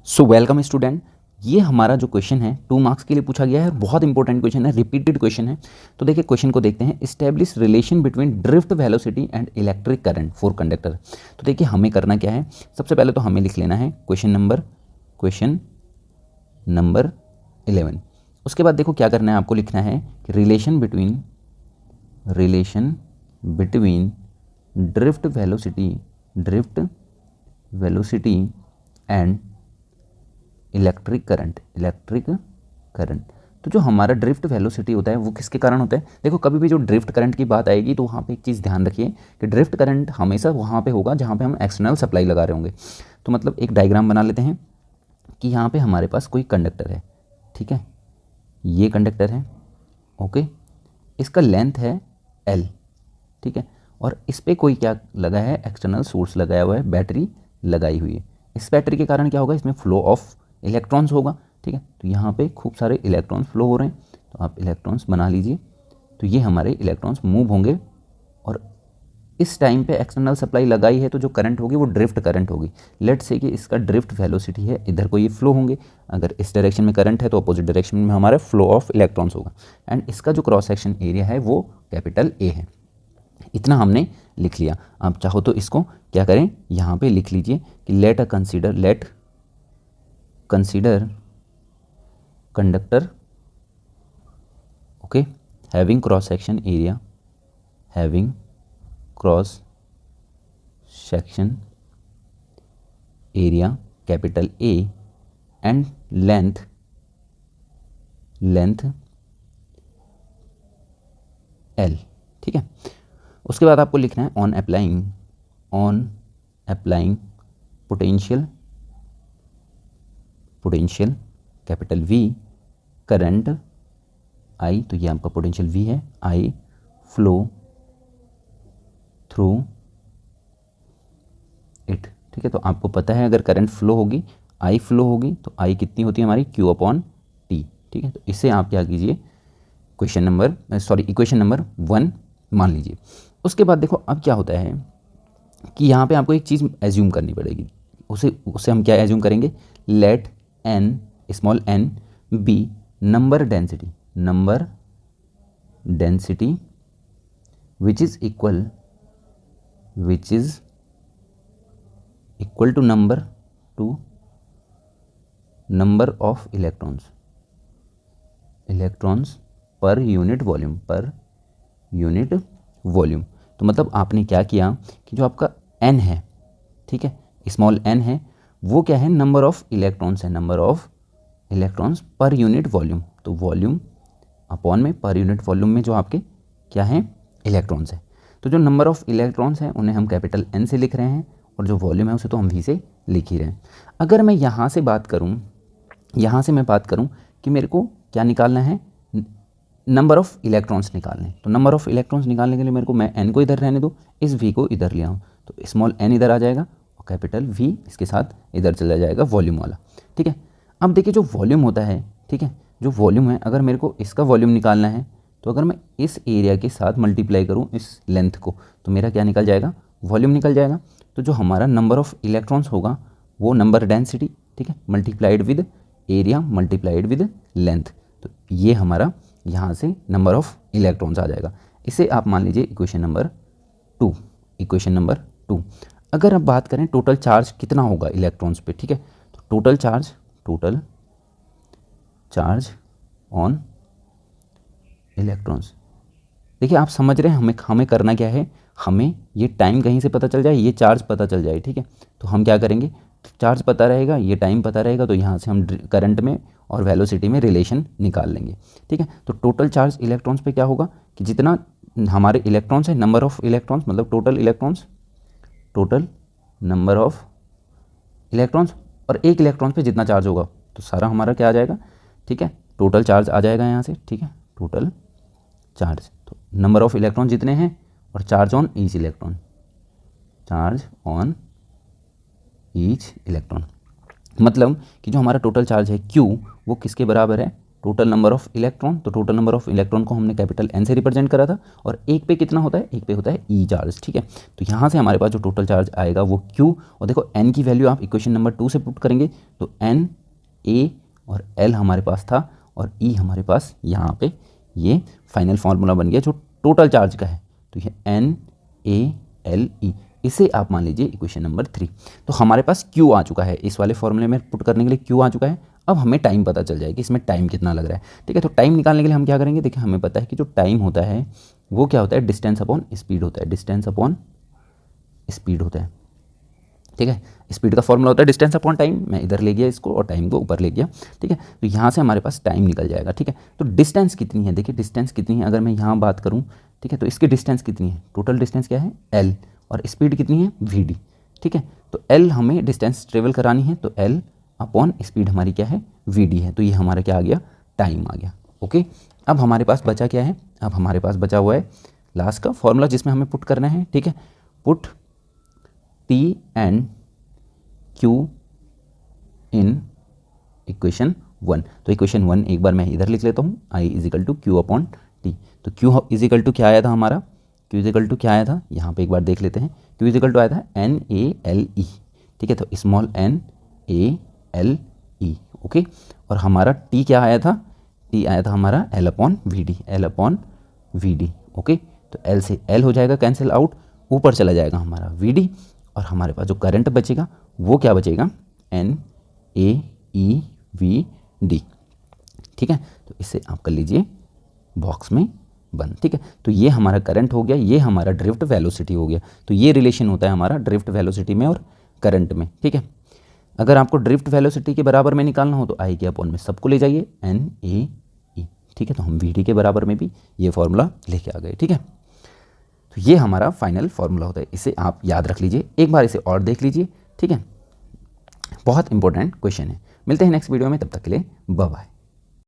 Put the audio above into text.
So welcome student. ये हमारा जो क्वेश्चन है 2 मार्क्स के लिए पूछा गया है। बहुत इंपॉर्टेंट क्वेश्चन है, रिपीटेड क्वेश्चन है। तो देखिए क्वेश्चन को देखते हैं। Establish relation between drift velocity and electric current for conductor. तो देखिए हमें करना क्या है, सबसे पहले तो हमें लिख लेना है क्वेश्चन नंबर 11। उसके बाद देखो क्या करना है, आपको लिखना है कि relation between drift velocity and electric current. तो जो हमारा ड्रिफ्ट वेलोसिटी होता है वो किसके कारण होता है। देखो कभी भी जो ड्रिफ्ट करंट की बात आएगी तो वहाँ पे एक चीज़ ध्यान रखिए कि ड्रिफ्ट करंट हमेशा वहाँ पे होगा जहाँ पे हम एक्सटर्नल सप्लाई लगा रहे होंगे। तो मतलब एक डायग्राम बना लेते हैं कि यहाँ पे हमारे पास कोई कंडक्टर है, ठीक है, ये कंडक्टर है, ओके, इसका लेंथ है L, ठीक है, और इस पर कोई क्या लगा है, एक्सटर्नल सोर्स लगाया हुआ है, बैटरी लगाई हुई है। इस बैटरी के कारण क्या होगा, इसमें फ्लो ऑफ इलेक्ट्रॉन्स होगा, ठीक है। तो यहाँ पे खूब सारे इलेक्ट्रॉन्स फ्लो हो रहे हैं, तो आप इलेक्ट्रॉन्स बना लीजिए। तो ये हमारे इलेक्ट्रॉन्स मूव होंगे और इस टाइम पे एक्सटर्नल सप्लाई लगाई है तो जो करंट होगी वो ड्रिफ्ट करंट होगी। लेट्स से कि इसका ड्रिफ्ट वेलोसिटी है, इधर को ये फ्लो होंगे, अगर इस डायरेक्शन में करंट है तो अपोजिट डायरेक्शन में हमारा फ्लो ऑफ इलेक्ट्रॉन्स होगा। एंड इसका जो क्रॉस सेक्शन एरिया है वो कैपिटल A है। इतना हमने लिख लिया। आप चाहो तो इसको क्या करें, यहाँ पे लिख लीजिए कि late consider conductor, okay, having cross section area capital A and length L, ठीक है। उसके बाद आपको लिखना है on applying potential capital V current I, तो ये आपका पोटेंशियल V है, I फ्लो थ्रू इट, ठीक है। तो आपको पता है अगर करंट फ्लो होगी, I फ्लो होगी, तो I कितनी होती है हमारी Q/T, ठीक है। तो इससे आप क्या कीजिए, इक्वेशन नंबर 1 मान लीजिए। उसके बाद देखो अब क्या होता है कि यहाँ पे आपको एक चीज़ एज्यूम करनी पड़ेगी। उसे हम क्या एज्यूम करेंगे, let small n be number density which is equal to number of electrons per unit volume. तो मतलब आपने क्या किया कि जो आपका n है, ठीक है, स्मॉल n है, वो क्या है, number of electrons per unit volume. तो वॉल्यूम अपॉन में पर यूनिट वॉल्यूम में जो आपके क्या है, इलेक्ट्रॉन्स है। तो जो नंबर ऑफ इलेक्ट्रॉन्स हैं उन्हें हम कैपिटल N से लिख रहे हैं और जो वॉल्यूम है उसे तो हम V से लिख ही रहे हैं। अगर मैं यहाँ से बात करूँ कि मेरे को क्या निकालना है, नंबर ऑफ़ इलेक्ट्रॉन्स निकालने। तो नंबर ऑफ़ इलेक्ट्रॉन्स निकालने के लिए मेरे को, मैं n को इधर रहने दो, इस v को इधर ले आऊँ, तो स्मॉल n इधर आ जाएगा और कैपिटल V इसके साथ इधर चला जाएगा, वॉल्यूम वाला, ठीक है। अब देखिए जो वॉल्यूम होता है, ठीक है, जो वॉल्यूम है, अगर मेरे को इसका वॉल्यूम निकालना है तो अगर मैं इस एरिया के साथ मल्टीप्लाई करूँ इस लेंथ को, तो मेरा क्या निकल जाएगा, वॉल्यूम निकल जाएगा। तो जो हमारा नंबर ऑफ़ इलेक्ट्रॉन्स होगा वो नंबर डेंसिटी, ठीक है, multiplied with area multiplied with length. तो ये हमारा यहाँ से नंबर ऑफ़ इलेक्ट्रॉन्स आ जाएगा। इसे आप मान लीजिए इक्वेशन नंबर 2। अगर आप बात करें टोटल चार्ज कितना होगा इलेक्ट्रॉन्स पे, ठीक है, तो टोटल चार्ज ऑन इलेक्ट्रॉन्स। देखिए आप समझ रहे हैं हमें करना क्या है, हमें ये टाइम कहीं से पता चल जाए, ये चार्ज पता चल जाए, ठीक है। तो हम क्या करेंगे, चार्ज पता रहेगा, ये टाइम पता रहेगा, तो यहाँ से हम करंट में और वेलोसिटी में रिलेशन निकाल लेंगे, ठीक है। तो टोटल चार्ज इलेक्ट्रॉन्स पे क्या होगा कि जितना हमारे इलेक्ट्रॉन्स है, नंबर ऑफ़ इलेक्ट्रॉन्स मतलब टोटल नंबर ऑफ़ इलेक्ट्रॉन्स, और एक इलेक्ट्रॉन पे जितना चार्ज होगा तो सारा हमारा क्या आ जाएगा, ठीक है, टोटल चार्ज आ जाएगा यहाँ से, ठीक है, टोटल चार्ज। तो नंबर ऑफ़ इलेक्ट्रॉन जितने हैं और चार्ज ऑन ईच इलेक्ट्रॉन, मतलब कि जो हमारा टोटल चार्ज है Q वो किसके बराबर है, टोटल नंबर ऑफ इलेक्ट्रॉन, तो टोटल नंबर ऑफ इलेक्ट्रॉन को हमने कैपिटल एन से रिप्रेजेंट करा था, और एक पे कितना होता है, एक पे होता है ई चार्ज, ठीक है। तो यहाँ से हमारे पास जो टोटल चार्ज आएगा वो क्यू, और देखो एन की वैल्यू आप इक्वेशन नंबर 2 से पुट करेंगे, तो एन, ए और एल हमारे पास था, और ई हमारे पास यहाँ पे ये फाइनल फार्मूला बन गया जो टोटल चार्ज का है, तो ये एन ए एल ई, इसे आप मान लीजिए इक्वेशन नंबर 3। तो हमारे पास क्यू आ चुका है, इस वाले फॉर्मूले में पुट करने के लिए क्यू आ चुका है। अब हमें टाइम पता चल जाए कि इसमें टाइम कितना लग रहा है, ठीक है। तो टाइम निकालने के लिए हम क्या करेंगे, देखिए हमें पता है कि जो टाइम होता है वो क्या होता है, डिस्टेंस अपॉन स्पीड होता है, डिस्टेंस अपॉन स्पीड होता है, ठीक है। स्पीड का फॉर्मूला होता है डिस्टेंस अपॉन टाइम, मैं इधर ले गया इसको और टाइम को ऊपर ले गया, ठीक है। तो यहाँ से हमारे पास टाइम निकल जाएगा, ठीक है। तो डिस्टेंस कितनी है, देखिए डिस्टेंस कितनी है, अगर मैं यहाँ बात करूँ, ठीक है, तो इसकी डिस्टेंस कितनी है, टोटल डिस्टेंस क्या है एल, और स्पीड कितनी है वी डी, ठीक है। तो एल हमें डिस्टेंस ट्रेवल करानी है, तो एल अपॉन स्पीड हमारी क्या है, वी डी है, तो ये हमारा क्या आ गया, टाइम आ गया, ओके। अब हमारे पास बचा क्या है, अब हमारे पास बचा हुआ है लास्ट का फॉर्मूला जिसमें हमें पुट करना है, ठीक है। Put T and Q in equation 1, तो इक्वेशन 1 एक बार मैं इधर लिख लेता हूँ, I equal to Q upon T. तो क्यू इजिकल टू क्या आया था हमारा, क्यू इजिकल टू क्या आया था, यहाँ पे एक बार देख लेते हैं, क्यू इजिकल टू आया था एन ए एल ई, ठीक है। तो small N A L E, okay. और हमारा टी क्या आया था, टी आया था हमारा L upon V D, L upon V D, okay. तो एल से एल हो जाएगा कैंसिल आउट, ऊपर चला जाएगा हमारा वी डी, और हमारे पास जो करंट बचेगा वो क्या बचेगा, N A E V D, ठीक है। तो इसे आप कर लीजिए बॉक्स में बंद, ठीक है। तो ये हमारा करंट हो गया, ये हमारा ड्रिफ्ट वेलोसिटी हो गया। तो ये रिलेशन होता है हमारा ड्रिफ्ट वेलोसिटी में और करंट में, ठीक है। अगर आपको ड्रिफ्ट वेलोसिटी के बराबर में निकालना हो तो आई के अपॉन में सबको ले जाइए एन ए ई, ठीक है। तो हम वी डी के बराबर में भी ये फॉर्मूला लेके आ गए, ठीक है। तो ये हमारा फाइनल फार्मूला होता है, इसे आप याद रख लीजिए, एक बार इसे और देख लीजिए, ठीक है। बहुत इंपॉर्टेंट क्वेश्चन है। मिलते हैं नेक्स्ट वीडियो में, तब तक के लिए बाय बाय।